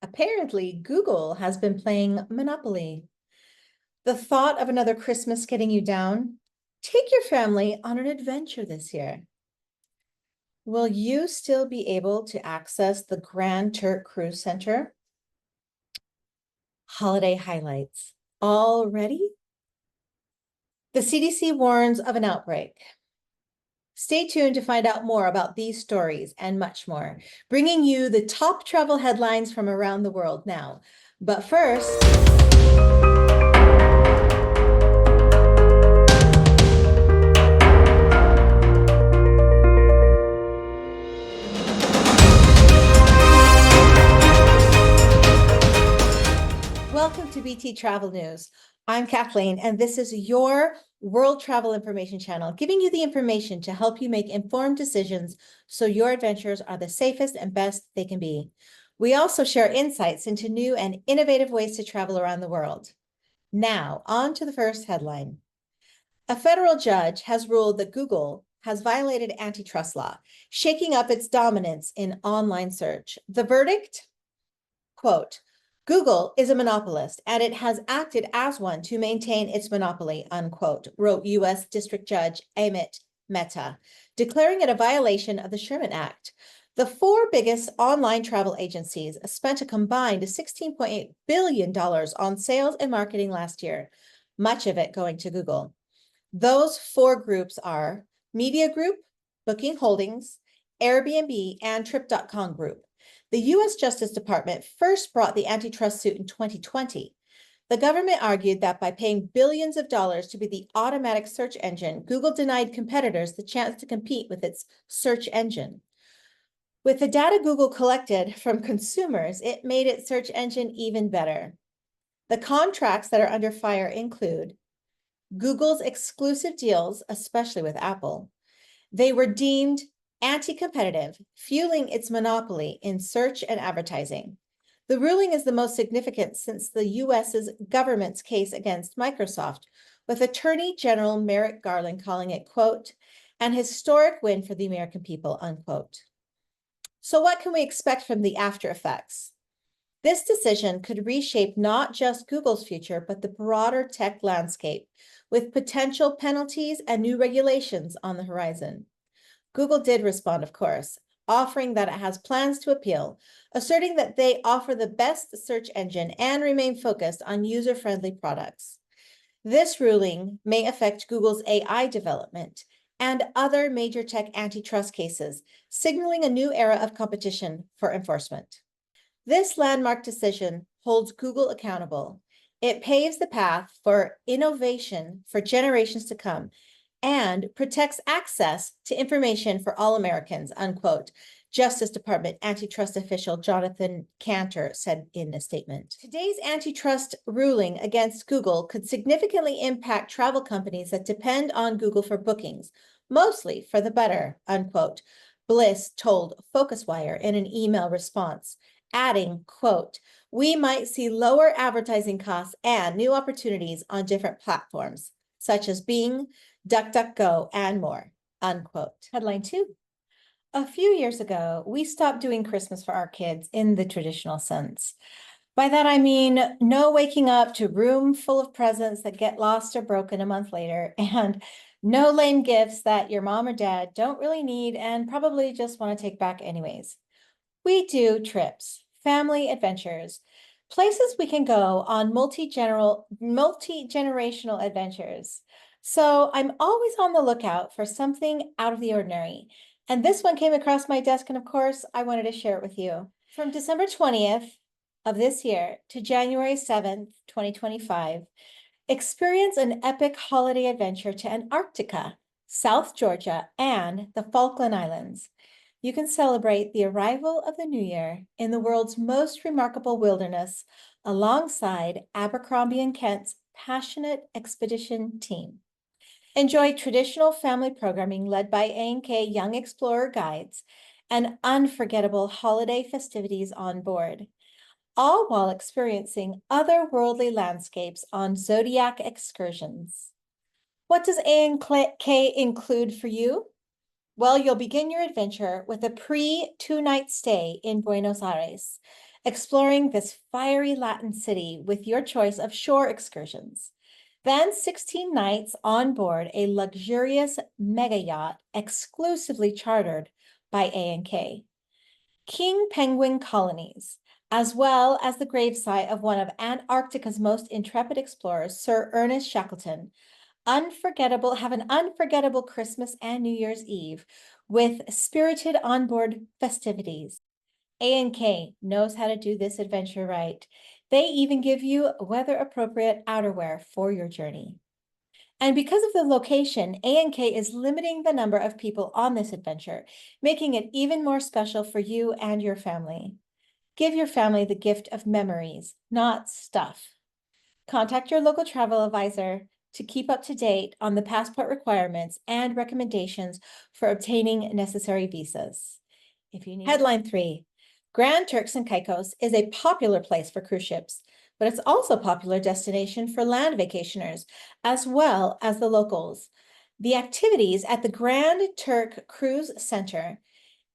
Apparently, Google has been playing Monopoly. The thought of another Christmas getting you down? Take your family on an adventure this year. Will you still be able to access the Grand Turk Cruise Center? Holiday highlights. All ready? The CDC warns of an outbreak. Stay tuned to find out more about these stories and much more, bringing you the top travel headlines from around the world now. But first, welcome to BT Travel News. I'm Kathleen, and this is your World Travel Information Channel, giving you the information to help you make informed decisions so your adventures are the safest and best they can be. We also share insights into new and innovative ways to travel around the world. Now, on to the first headline. A federal judge has ruled that Google has violated antitrust law, shaking up its dominance in online search. The verdict? Quote, Google is a monopolist and it has acted as one to maintain its monopoly, unquote, wrote U.S. District Judge Amit Mehta, declaring it a violation of the Sherman Act. The four biggest online travel agencies spent a combined $16.8 billion on sales and marketing last year, much of it going to Google. Those four groups are Media Group, Booking Holdings, Airbnb, and Trip.com Group. The U.S. Justice Department first brought the antitrust suit in 2020. The government argued that by paying billions of dollars to be the automatic search engine, Google denied competitors the chance to compete with its search engine. With the data Google collected from consumers, it made its search engine even better. The contracts that are under fire include Google's exclusive deals, especially with Apple. They were deemed anti-competitive, fueling its monopoly in search and advertising. The ruling is the most significant since the U.S.'s government's case against Microsoft, with Attorney General Merrick Garland calling it, quote, an historic win for the American people, unquote. So what can we expect from the after effects? This decision could reshape not just Google's future, but the broader tech landscape, with potential penalties and new regulations on the horizon. Google did respond, of course, offering that it has plans to appeal, asserting that they offer the best search engine and remain focused on user-friendly products. This ruling may affect Google's AI development and other major tech antitrust cases, signaling a new era of competition for enforcement. This landmark decision holds Google accountable. It paves the path for innovation for generations to come and protects access to information for all Americans, unquote, Justice Department antitrust official Jonathan Cantor said in a statement. Today's antitrust ruling against Google could significantly impact travel companies that depend on Google for bookings, mostly for the better, unquote, Bliss told FocusWire in an email response, adding, quote, we might see lower advertising costs and new opportunities on different platforms, such as Bing, DuckDuckGo, and more, unquote. Headline 2. A few years ago, we stopped doing Christmas for our kids in the traditional sense. By that, I mean no waking up to a room full of presents that get lost or broken a month later, and no lame gifts that your mom or dad don't really need and probably just want to take back anyways. We do trips, family adventures, places we can go on multi-generational adventures. So I'm always on the lookout for something out of the ordinary. And this one came across my desk, and of course, I wanted to share it with you. From December 20th of this year to January 7th, 2025, experience an epic holiday adventure to Antarctica, South Georgia, and the Falkland Islands. You can celebrate the arrival of the new year in the world's most remarkable wilderness alongside Abercrombie and Kent's passionate expedition team. Enjoy traditional family programming led by A&K Young Explorer guides and unforgettable holiday festivities on board, all while experiencing otherworldly landscapes on Zodiac excursions. What does A&K include for you? Well, you'll begin your adventure with a pre-2-night stay in Buenos Aires, exploring this fiery Latin city with your choice of shore excursions. Then 16 nights on board a luxurious mega yacht exclusively chartered by A&K. King penguin colonies, as well as the gravesite of one of Antarctica's most intrepid explorers, Sir Ernest Shackleton, have an unforgettable Christmas and New Year's Eve with spirited onboard festivities. A&K knows how to do this adventure right. They even give you weather-appropriate outerwear for your journey. And because of the location, A&K is limiting the number of people on this adventure, making it even more special for you and your family. Give your family the gift of memories, not stuff. Contact your local travel advisor to keep up to date on the passport requirements and recommendations for obtaining necessary visas. Headline 3. Grand Turks and Caicos is a popular place for cruise ships, but it's also a popular destination for land vacationers, as well as the locals. The activities at the Grand Turk Cruise Center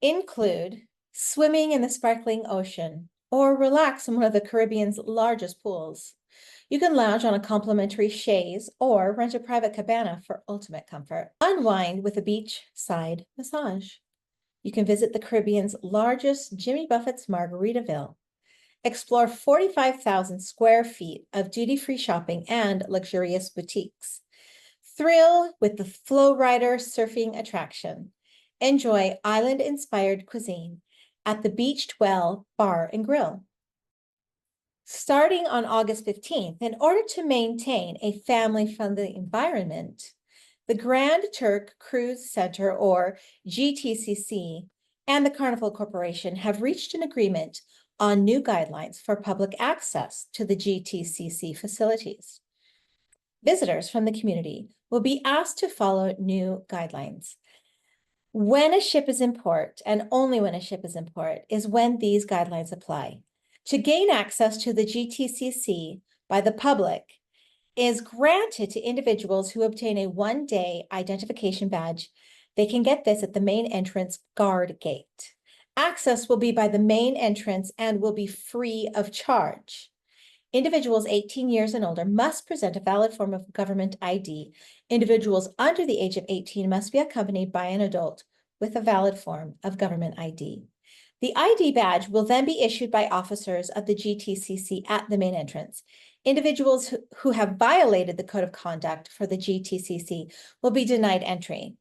include swimming in the sparkling ocean or relax in one of the Caribbean's largest pools. You can lounge on a complimentary chaise or rent a private cabana for ultimate comfort. Unwind with a beachside massage. You can visit the Caribbean's largest Jimmy Buffett's Margaritaville. Explore 45,000 square feet of duty-free shopping and luxurious boutiques. Thrill with the Flow Rider surfing attraction. Enjoy island-inspired cuisine at the Beached Well Bar and Grill. Starting on August 15th, in order to maintain a family-friendly environment, the Grand Turk Cruise Center, or GTCC, and the Carnival Corporation have reached an agreement on new guidelines for public access to the GTCC facilities. Visitors from the community will be asked to follow new guidelines. When a ship is in port, and only when a ship is in port, is when these guidelines apply. To gain access to the GTCC by the public is granted to individuals who obtain a one-day identification badge. They can get this at the main entrance guard gate. Access will be by the main entrance and will be free of charge. Individuals 18 years and older must present a valid form of government ID. Individuals under the age of 18 must be accompanied by an adult with a valid form of government ID. The ID badge will then be issued by officers of the GTCC at the main entrance. Individuals who have violated the code of conduct for the GTCC will be denied entry.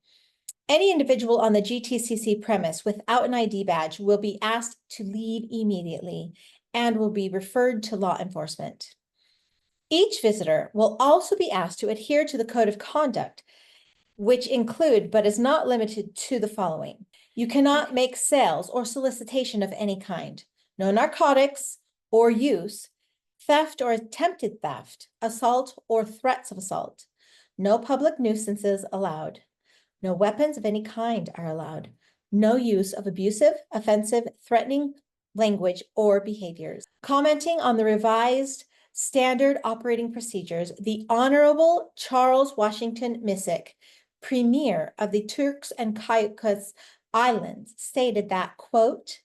Any individual on the GTCC premise without an ID badge will be asked to leave immediately and will be referred to law enforcement. Each visitor will also be asked to adhere to the code of conduct, which include, but is not limited to, the following. You cannot make sales or solicitation of any kind, no narcotics or use, theft or attempted theft, assault or threats of assault. No public nuisances allowed. No weapons of any kind are allowed. No use of abusive, offensive, threatening language or behaviors. Commenting on the revised standard operating procedures, the Honorable Charles Washington Missick, Premier of the Turks and Caicos Islands, stated that, quote,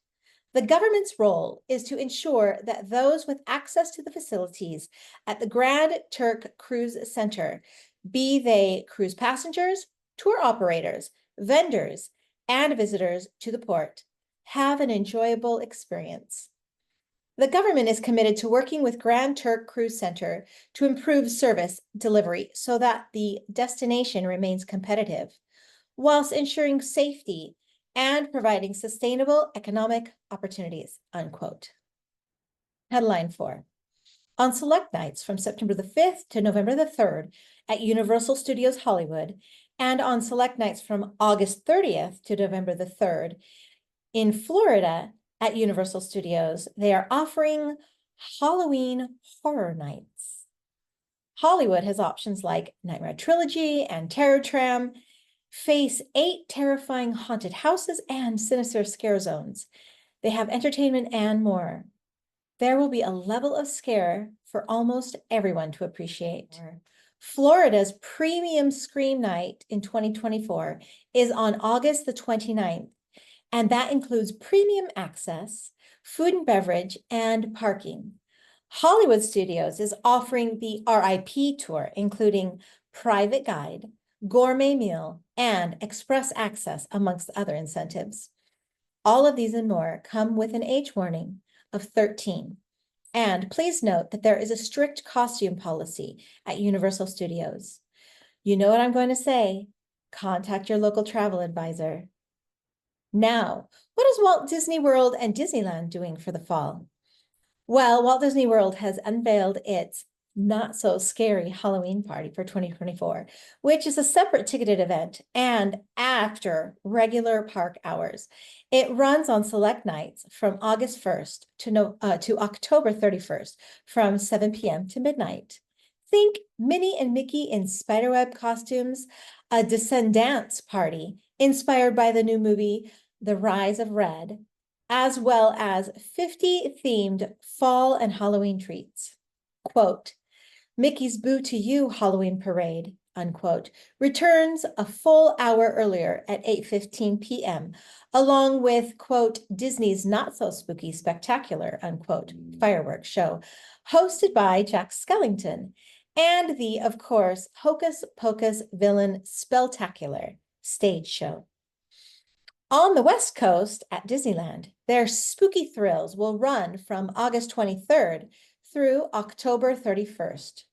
the government's role is to ensure that those with access to the facilities at the Grand Turk Cruise Center, be they cruise passengers, tour operators, vendors, and visitors to the port, have an enjoyable experience. The government is committed to working with Grand Turk Cruise Center to improve service delivery so that the destination remains competitive, whilst ensuring safety and providing sustainable economic opportunities, unquote. Headline 4. On select nights from September the 5th to November the 3rd at Universal Studios Hollywood, and on select nights from August 30th to November the 3rd in Florida at Universal Studios, they are offering Halloween horror nights. Hollywood has options like Nightmare Trilogy and Terror Tram. Face 8 terrifying haunted houses and sinister scare zones. They have entertainment and more. There will be a level of scare for almost everyone to appreciate. Florida's premium Scream Night in 2024 is on August the 29th, and that includes premium access food and beverage, and parking. Hollywood Studios is offering the RIP tour, including private guide, gourmet meal, and express access, amongst other incentives. All of these and more come with an age warning of 13. And please note that there is a strict costume policy at Universal Studios. You know what I'm going to say. Contact your local travel advisor. Now, what is Walt Disney World and Disneyland doing for the fall? Well, Walt Disney World has unveiled its not so scary Halloween party for 2024, which is a separate ticketed event and after regular park hours. It runs on select nights from August 1st to October 31st from 7 p.m. to midnight. Think Minnie and Mickey in spiderweb costumes, a Descendants party inspired by the new movie The Rise of Red, as well as 50 themed fall and Halloween treats. Quote, Mickey's Boo to You Halloween Parade, unquote, returns a full hour earlier at 8:15 p.m., along with, quote, Disney's Not So Spooky Spectacular, unquote, fireworks show, hosted by Jack Skellington, and the, of course, Hocus Pocus Villain Spelltacular stage show. On the West Coast at Disneyland, their spooky thrills will run from August 23rd through October 31st.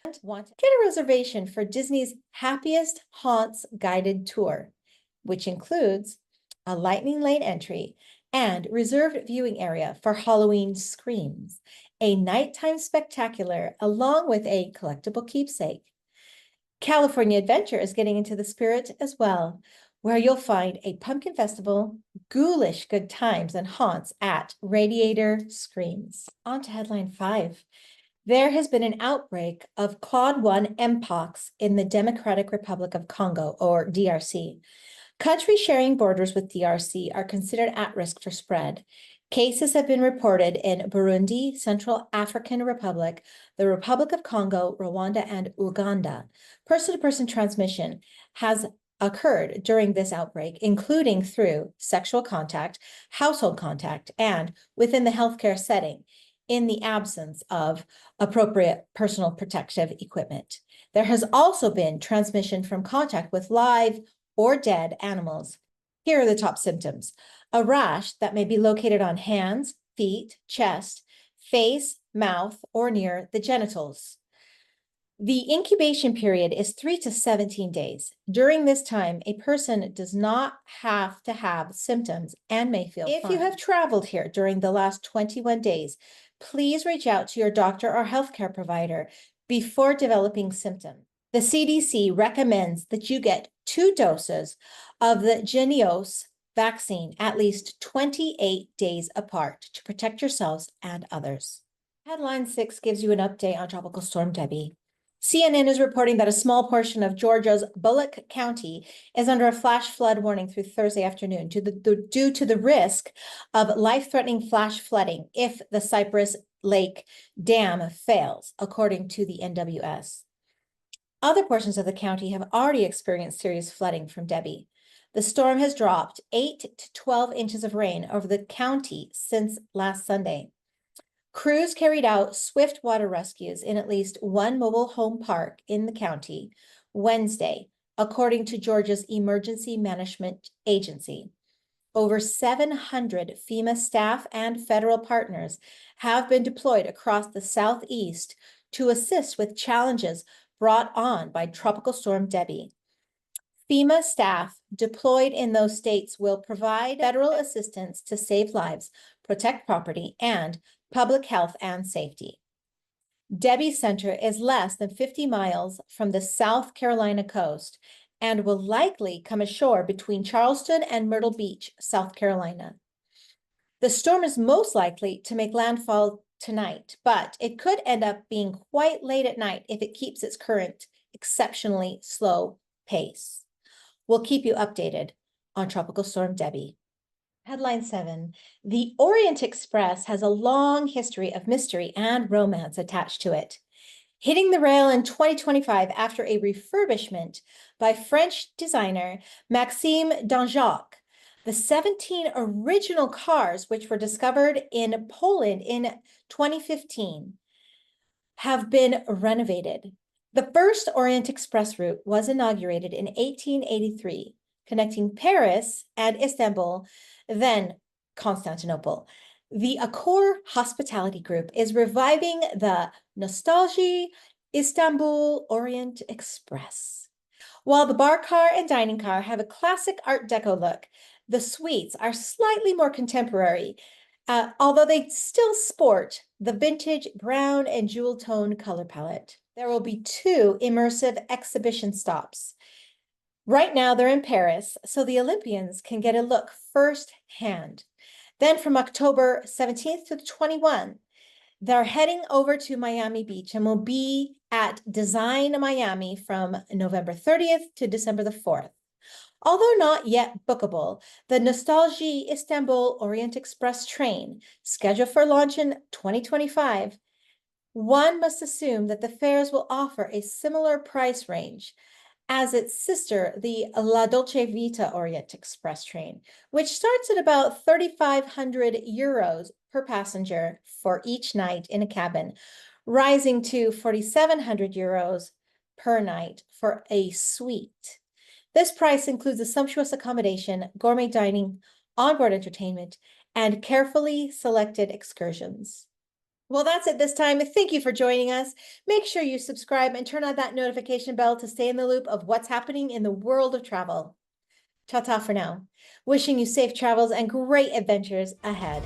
Get a reservation for Disney's Happiest Haunts guided tour, which includes a Lightning Lane entry and reserved viewing area for Halloween Screams, a nighttime spectacular along with a collectible keepsake. California Adventure is getting into the spirit as well, where you'll find a pumpkin festival, ghoulish good times, and haunts at Radiator Screams. On to headline 5. There has been an outbreak of Clade 1 mpox in the Democratic Republic of Congo, or DRC. Countries sharing borders with DRC are considered at risk for spread. Cases have been reported in Burundi, Central African Republic, the Republic of Congo, Rwanda, and Uganda. Person-to-person transmission has occurred during this outbreak, including through sexual contact, household contact, and within the healthcare setting, in the absence of appropriate personal protective equipment. There has also been transmission from contact with live or dead animals. Here are the top symptoms. A rash that may be located on hands, feet, chest, face, mouth, or near the genitals. The incubation period is 3 to 17 days. During this time, a person does not have to have symptoms and may feel fine. If you have traveled here during the last 21 days, please reach out to your doctor or healthcare provider before developing symptoms. The CDC recommends that you get 2 doses of the Jynneos vaccine at least 28 days apart to protect yourselves and others. Headline 6 gives you an update on Tropical Storm Debby. CNN is reporting that a small portion of Georgia's Bullock County is under a flash flood warning through Thursday afternoon due to the risk of life-threatening flash flooding if the Cypress Lake Dam fails, according to the NWS. Other portions of the county have already experienced serious flooding from Debby. The storm has dropped 8 to 12 inches of rain over the county since last Sunday. Crews carried out swift water rescues in at least one mobile home park in the county Wednesday, according to Georgia's Emergency Management Agency. Over 700 FEMA staff and federal partners have been deployed across the southeast to assist with challenges brought on by Tropical Storm Debby. FEMA staff deployed in those states will provide federal assistance to save lives, protect property, and public health and safety. Debby Center is less than 50 miles from the South Carolina coast and will likely come ashore between Charleston and Myrtle Beach, South Carolina. The storm is most likely to make landfall tonight, but it could end up being quite late at night if it keeps its current exceptionally slow pace. We'll keep you updated on Tropical Storm Debby. Headline 7, the Orient Express has a long history of mystery and romance attached to it. Hitting the rail in 2025 after a refurbishment by French designer Maxime Danjacq, The 17 original cars, which were discovered in Poland in 2015, have been renovated. The first Orient Express route was inaugurated in 1883, connecting Paris and Istanbul, then Constantinople. The Accor Hospitality Group is reviving the Nostalgie-Istanbul-Orient-Express. While the bar car and dining car have a classic Art Deco look, the suites are slightly more contemporary, although they still sport the vintage brown and jewel tone color palette. There will be 2 immersive exhibition stops. Right now they're in Paris, so the Olympians can get a look firsthand. Then from October 17th to 21, they're heading over to Miami Beach and will be at Design Miami from November 30th to December the 4th. Although not yet bookable, the Nostalgie-Istanbul-Orient-Express train, scheduled for launch in 2025, one must assume that the fares will offer a similar price range as its sister, the La Dolce Vita Orient Express train, which starts at about 3,500 euros per passenger for each night in a cabin, rising to 4,700 euros per night for a suite. This price includes a sumptuous accommodation, gourmet dining, onboard entertainment, and carefully selected excursions. Well, that's it this time. Thank you for joining us. Make sure you subscribe and turn on that notification bell to stay in the loop of what's happening in the world of travel. Ta-ta for now. Wishing you safe travels and great adventures ahead.